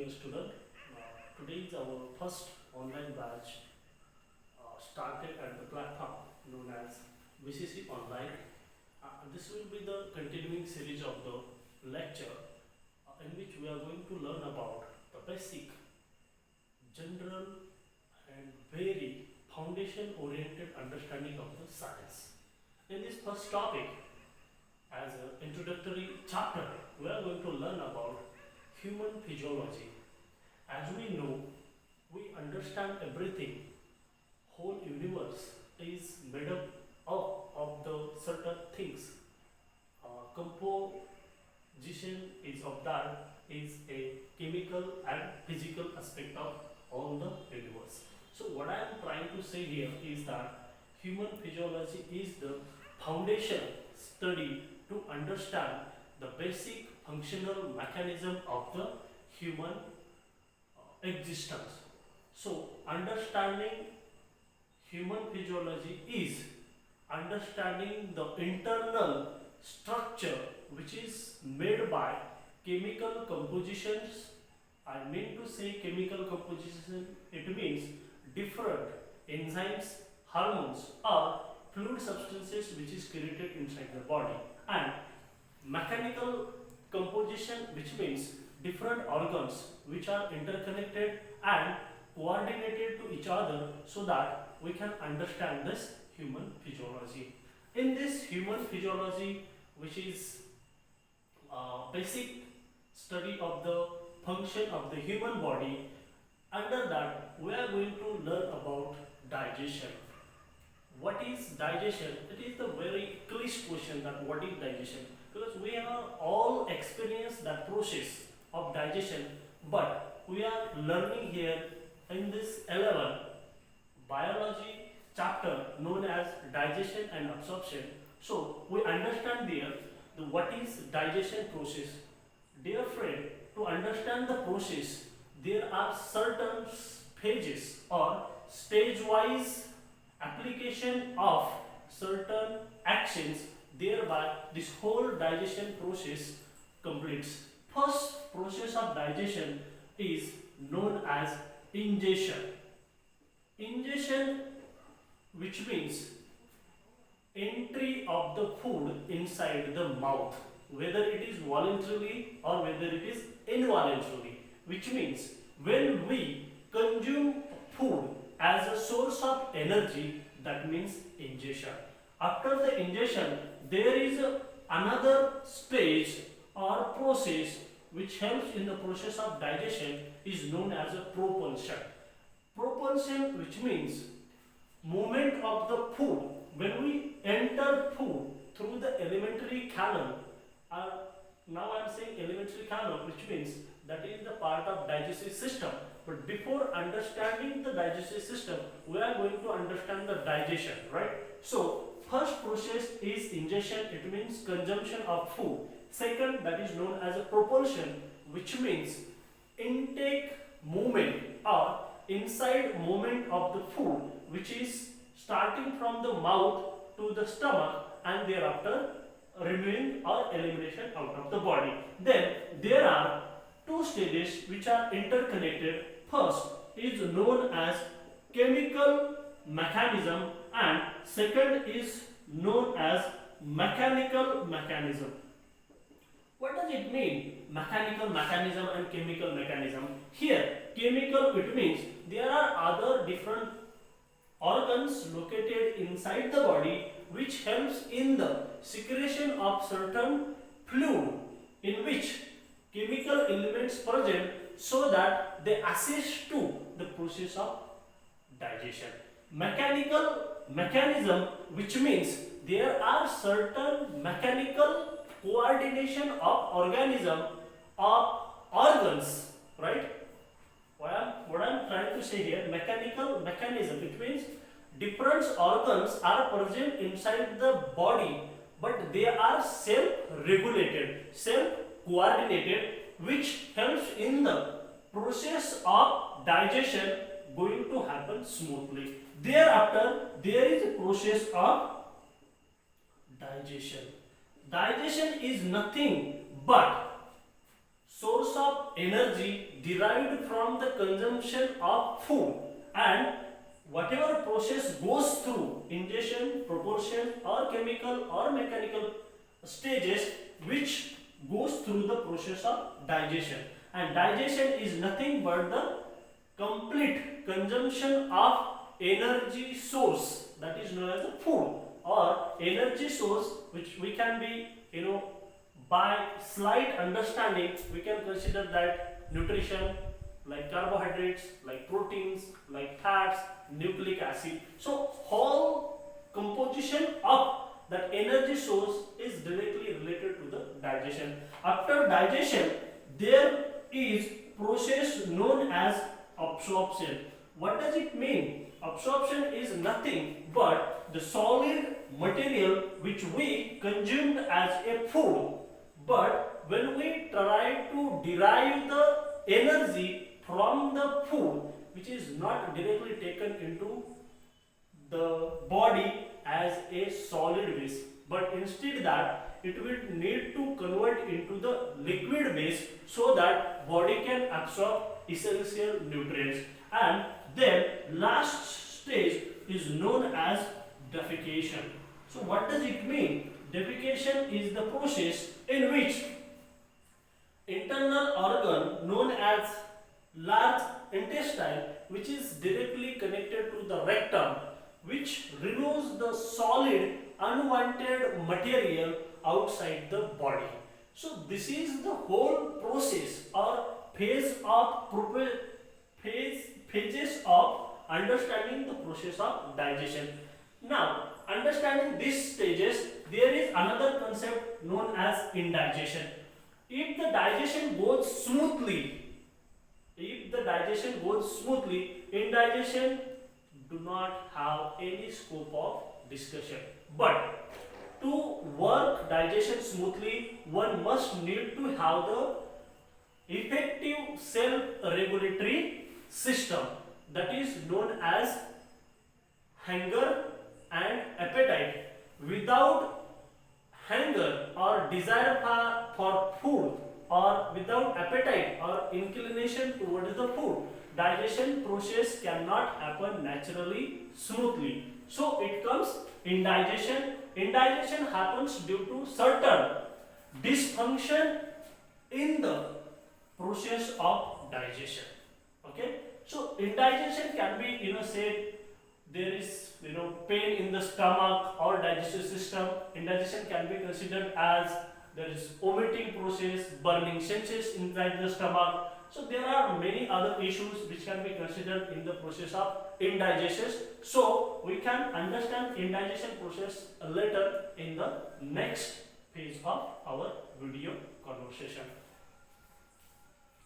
dear student. Today is our first online batch started at the platform known as VCC Online. This will be the continuing series of the lecture in which we are going to learn about the basic, general and very foundation oriented understanding of the science. In this first topic, as an introductory chapter, we are going to learn about human physiology. As we know, we understand everything. Whole universe is made up of the certain things. Composition is of that is a chemical and physical aspect of all the universe. So what I am trying to say here is that human physiology is the foundation study to understand the basic functional mechanism of the human existence. So, understanding human physiology is understanding the internal structure which is made by chemical compositions. I mean to say chemical composition, it means different enzymes, hormones, or fluid substances which is created inside the body, and mechanical composition, which means different organs which are interconnected and coordinated to each other so that we can understand this human physiology. In this human physiology, which is basic study of the function of the human body, under that we are going to learn about digestion. What is digestion? It is the very cliche question that what is digestion, because we have all experienced that process of digestion, but we are learning here in this 11 biology chapter known as digestion and absorption. So we understand there what is digestion process. Dear friend, to understand the process, there are certain phases or stage wise application of certain actions, thereby this whole digestion process completes. First process of digestion is known as ingestion. Ingestion, which means entry of the food inside the mouth, whether it is voluntarily or whether it is involuntarily, which means when we consume food as a source of energy, that means ingestion. After the ingestion, there is another stage or process which helps in the process of digestion, is known as a propulsion. Propulsion, which means movement of the food when we enter food through the alimentary canal. Now I am saying alimentary canal, which means that is the part of digestive system. But before understanding the digestive system, we are going to understand the digestion, right? So first process is ingestion, it means consumption of food. Second, that is known as a propulsion, which means intake movement or inside movement of the food, which is starting from the mouth to the stomach and thereafter removing or elimination out of the body. Then there are two stages which are interconnected. First is known as chemical mechanism and second is known as mechanical mechanism. What does it mean? Mechanical mechanism and chemical mechanism. Here, chemical, it means there are other different organs located inside the body which helps in the secretion of certain fluid in which chemical elements present so that they assist to the process of digestion. Mechanical mechanism, which means there are certain mechanical coordination of organism or organs, right? What I am trying to say here, mechanical mechanism, it means different organs are present inside the body, but they are self-regulated, self-coordinated, which helps in the process of digestion going to happen smoothly. Thereafter, there is a process of digestion. Digestion is nothing but source of energy derived from the consumption of food, and whatever process goes through ingestion, proportion, or chemical or mechanical stages which goes through the process of digestion. And digestion is nothing but the complete consumption of energy source, that is known as a food, or energy source, which we can be, by slight understanding we can consider that nutrition, like carbohydrates, like proteins, like fats, nucleic acid. So whole composition of that energy source is directly related to the digestion. After digestion, there is process known as absorption. What does it mean? Absorption is nothing but the solid material which we consumed as a food, but when we try to derive the energy from the food, which is not directly taken into the body as a solid base, but instead that it will need to convert into the liquid base so that body can absorb essential nutrients. And then last stage is known as defecation. So what does it mean? Defecation is the process in which internal organ known as large intestine, which is directly connected to the rectum, which removes the solid unwanted material outside the body. So this is the whole process or phases of understanding the process of digestion. Now, understanding these stages, there is another concept known as indigestion. If the digestion goes smoothly, indigestion do not have any scope of discussion. But to work digestion smoothly, one must need to have the effective self-regulatory system, that is known as hunger and appetite. Without hunger or desire for food, or without appetite or inclination towards the food, digestion process cannot happen naturally, smoothly. So it comes indigestion. Indigestion happens due to certain dysfunction in the process of digestion. Okay, so indigestion can be, say there is, pain in the stomach or digestive system. Indigestion can be considered as there is vomiting process, burning sensation inside the stomach. So there are many other issues which can be considered in the process of indigestion. So we can understand indigestion process later in the next phase of our video conversation.